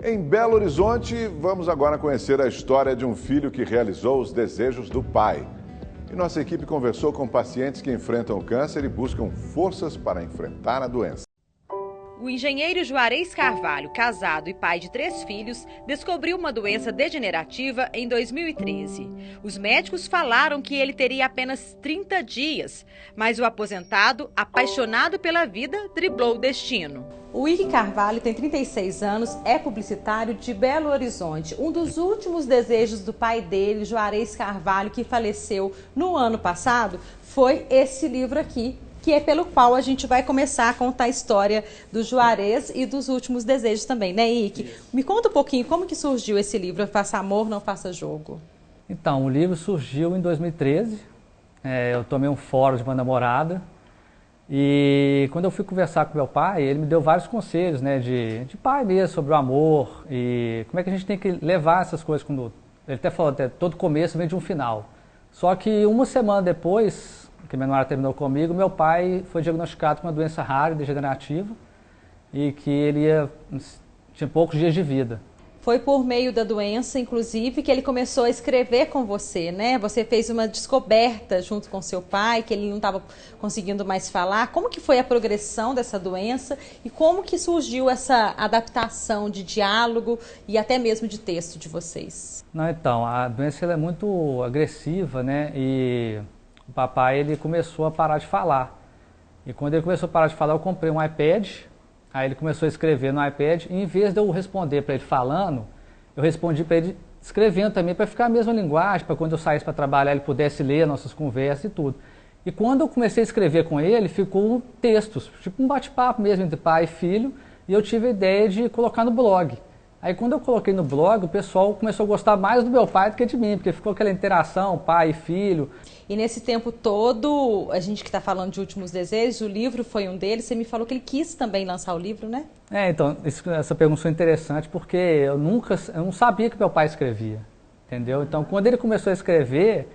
Em Belo Horizonte, vamos agora conhecer a história de um filho que realizou os desejos do pai. E nossa equipe conversou com pacientes que enfrentam o câncer e buscam forças para enfrentar a doença. O engenheiro Juarez Carvalho, casado e pai de 3 filhos, descobriu uma doença degenerativa em 2013. Os médicos falaram que ele teria apenas 30 dias, mas o aposentado, apaixonado pela vida, driblou o destino. O Ike Carvalho tem 36 anos, é publicitário de Belo Horizonte. Um dos últimos desejos do pai dele, Juarez Carvalho, que faleceu no ano passado, foi esse livro aqui, que é pelo qual a gente vai começar a contar a história do Juarez e dos últimos desejos também, né, Ike? Me conta um pouquinho como que surgiu esse livro, Faça Amor, Não Faça Jogo. Então, o livro surgiu em 2013, eu tomei um fórum de uma namorada e quando eu fui conversar com meu pai, ele me deu vários conselhos, né, de pai mesmo, sobre o amor e como é que a gente tem que levar essas coisas quando... Ele até falou, todo começo vem de um final. Só que uma semana depois que minha namorada terminou comigo, meu pai foi diagnosticado com uma doença rara e degenerativa e que ele tinha poucos dias de vida. Foi por meio da doença, inclusive, que ele começou a escrever com você, né? Você fez uma descoberta junto com seu pai, que ele não estava conseguindo mais falar. Como que foi a progressão dessa doença e como que surgiu essa adaptação de diálogo e até mesmo de texto de vocês? Não, então, a doença ela é muito agressiva, né? E o papai ele começou a parar de falar. E quando ele começou a parar de falar, eu comprei um iPad. Aí ele começou a escrever no iPad. E em vez de eu responder para ele falando, eu respondi para ele escrevendo também, para ficar a mesma linguagem, para quando eu saísse para trabalhar ele pudesse ler nossas conversas e tudo. E quando eu comecei a escrever com ele, ficou textos, tipo um bate-papo mesmo entre pai e filho. E eu tive a ideia de colocar no blog. Aí quando eu coloquei no blog, o pessoal começou a gostar mais do meu pai do que de mim, porque ficou aquela interação, pai e filho. E nesse tempo todo, a gente que está falando de Últimos Desejos, o livro foi um deles, você me falou que ele quis também lançar o livro, né? Então, essa pergunta foi interessante porque eu não sabia que meu pai escrevia, entendeu? Então, quando ele começou a escrever,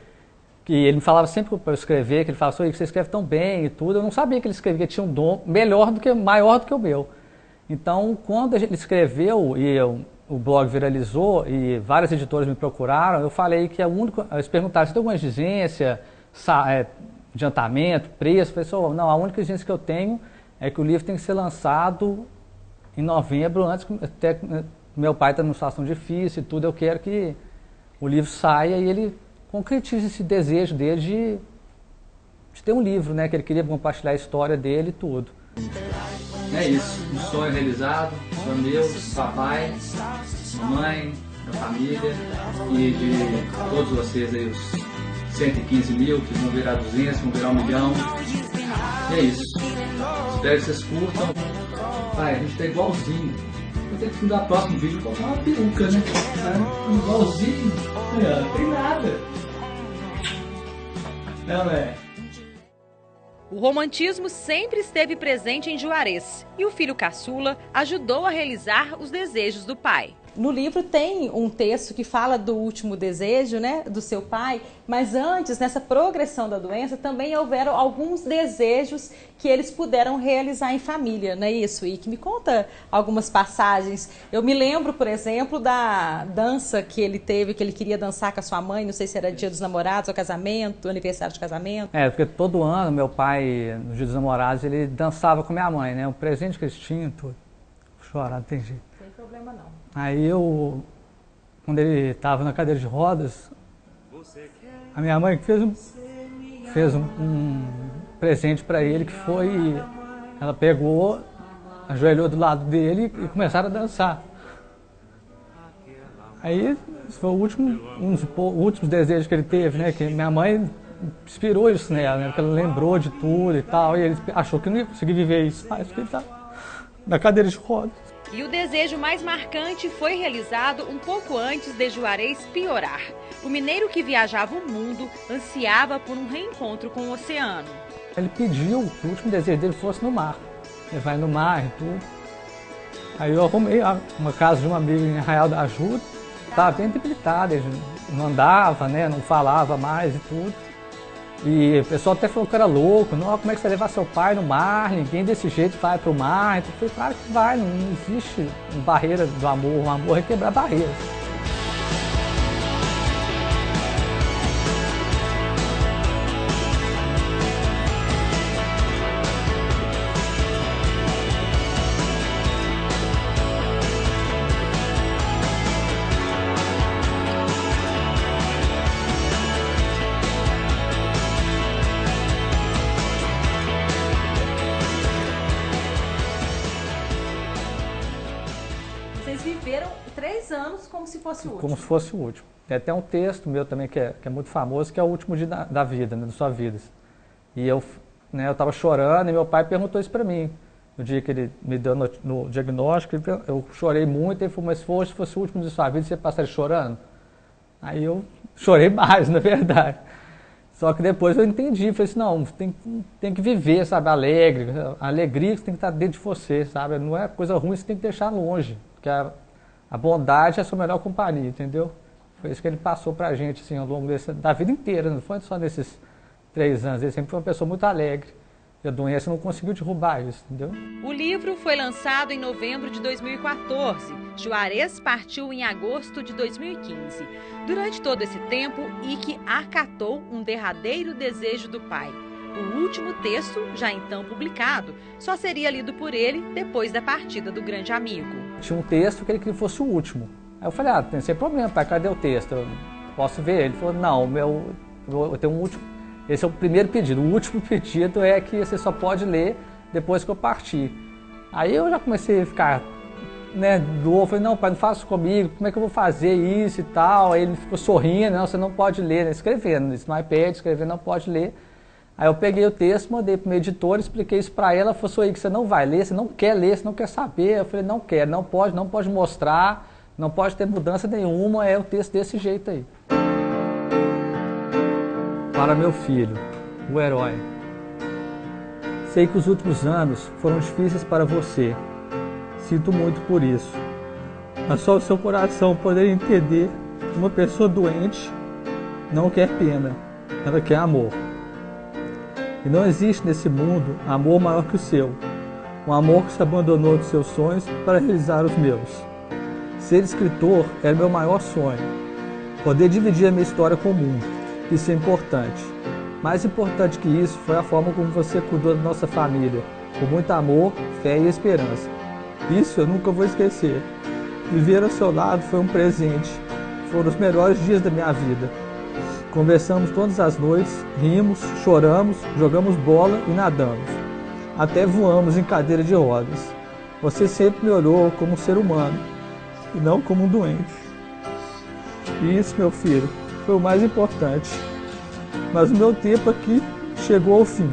que ele me falava sempre para eu escrever, que ele falava, que você escreve tão bem e tudo, eu não sabia que ele escrevia, que tinha um dom maior do que o meu. Então, quando ele escreveu e o blog viralizou e várias editoras me procuraram, eu falei que eles perguntaram se tem alguma exigência, adiantamento, preço. Eu falei, não, a única exigência que eu tenho é que o livro tem que ser lançado em novembro, antes que até meu pai está numa situação difícil e tudo, eu quero que o livro saia e ele concretize esse desejo dele de ter um livro, né, que ele queria compartilhar a história dele e tudo. É isso, um sonho realizado, sonho meu, papai, mamãe, da família e de todos vocês aí, os 115 mil que vão virar 200, vão virar 1 milhão. E é isso, espero que vocês curtam. Pai, a gente tá igualzinho. Vou ter que mudar o próximo vídeo e colocar uma peruca, né? Igualzinho, não tem nada. Não é? O romantismo sempre esteve presente em Juarez e o filho caçula ajudou a realizar os desejos do pai. No livro tem um texto que fala do último desejo, né, do seu pai, mas antes, nessa progressão da doença, também houveram alguns desejos que eles puderam realizar em família, não é isso, Ike? Me conta algumas passagens. Eu me lembro, por exemplo, da dança que ele teve, que ele queria dançar com a sua mãe, não sei se era dia dos namorados ou casamento, aniversário de casamento. Porque todo ano meu pai, no dia dos namorados, ele dançava com minha mãe, né, o presente que eles tinham, tudo. Vou chorar, não tem jeito. Não tem problema não. Aí quando ele estava na cadeira de rodas, a minha mãe fez um presente para ele que foi, ela pegou, ajoelhou do lado dele e começaram a dançar. Aí esse foi um dos últimos desejos que ele teve, né? Que minha mãe inspirou isso nela, né? Porque ela lembrou de tudo e tal, e ele achou que não ia conseguir viver isso, mas porque ele tá na cadeira de rodas. E o desejo mais marcante foi realizado um pouco antes de Juarez piorar. O mineiro que viajava o mundo ansiava por um reencontro com o oceano. Ele pediu que o último desejo dele fosse no mar. Ele vai no mar e tudo. Aí eu arrumei uma casa de um amigo em Arraial da Ajuda. Estava bem debilitado, ele não andava, né, não falava mais e tudo. E o pessoal até falou que era louco, não, como é que você vai levar seu pai no mar, ninguém desse jeito vai pro mar. Então, eu falei, claro que vai, não existe barreira do amor, o amor é quebrar barreiras. Vocês viveram 3 anos como se fosse o último. Como se fosse o último. Tem até um texto meu também que é muito famoso, que é o último dia da vida, né, da sua vida. E eu estava chorando e meu pai perguntou isso para mim. No dia que ele me deu no diagnóstico, eu chorei muito, ele falou, mas se fosse o último de sua vida, você passaria chorando? Aí eu chorei mais, na verdade. Só que depois eu entendi, falei assim, não, tem que viver, sabe, alegre. A alegria que tem que estar dentro de você, sabe? Não é coisa ruim, você tem que deixar longe. Porque a bondade é a sua melhor companhia, entendeu? Foi isso que ele passou pra gente, assim, ao longo da vida inteira, não foi só nesses 3 anos. Ele sempre foi uma pessoa muito alegre. E a doença não conseguiu derrubar isso, entendeu? O livro foi lançado em novembro de 2014. Juarez partiu em agosto de 2015. Durante todo esse tempo, Ike acatou um derradeiro desejo do pai. O último texto, já então publicado, só seria lido por ele depois da partida do grande amigo. Tinha um texto que ele queria que fosse o último. Aí eu falei, tem sem problema, pai, cadê o texto? Eu posso ver? Ele falou, não, eu tenho um último. Esse é o primeiro pedido. O último pedido é que você só pode ler depois que eu partir. Aí eu já comecei a ficar, louco. Falei, não, pai, não faça isso comigo. Como é que eu vou fazer isso e tal? Aí ele ficou sorrindo, não, você não pode ler, né? Escrevendo, no iPad, escrevendo, não pode ler. Aí eu peguei o texto, mandei para o meu editor, expliquei isso para ela. Ela falou, aí que você não vai ler, você não quer ler, você não quer saber. Eu falei, não quero, não pode mostrar, não pode ter mudança nenhuma, é o texto desse jeito aí. Para meu filho, o herói. Sei que os últimos anos foram difíceis para você. Sinto muito por isso. Mas só o seu coração poder entender que uma pessoa doente não quer pena, ela quer amor. E não existe nesse mundo amor maior que o seu. Um amor que se abandonou dos seus sonhos para realizar os meus. Ser escritor era meu maior sonho. Poder dividir a minha história com o mundo. Isso é importante. Mais importante que isso foi a forma como você cuidou da nossa família, com muito amor, fé e esperança. Isso eu nunca vou esquecer. Viver ao seu lado foi um presente. Foram os melhores dias da minha vida. Conversamos todas as noites, rimos, choramos, jogamos bola e nadamos. Até voamos em cadeira de rodas. Você sempre me olhou como um ser humano, e não como um doente. E isso, meu filho, foi o mais importante. Mas o meu tempo aqui chegou ao fim.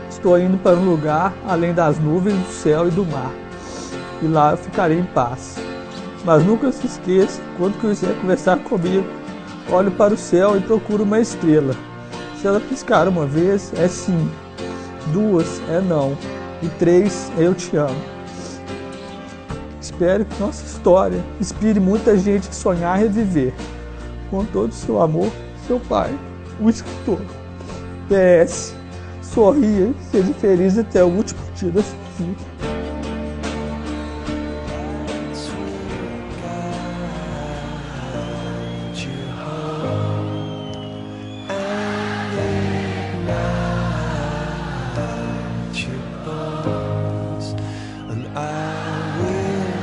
Estou indo para um lugar além das nuvens, do céu e do mar. E lá eu ficarei em paz. Mas nunca se esqueça, quando quiser conversar comigo, olhe para o céu e procure uma estrela. Se ela piscar uma vez, é sim. 2 é não. E 3 é eu te amo. Espero que nossa história inspire muita gente a sonhar e reviver. Com todo o seu amor, seu pai, o escritor. PS. Sorria e seja feliz até o último dia da sua vida.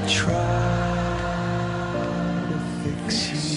Try to fix you.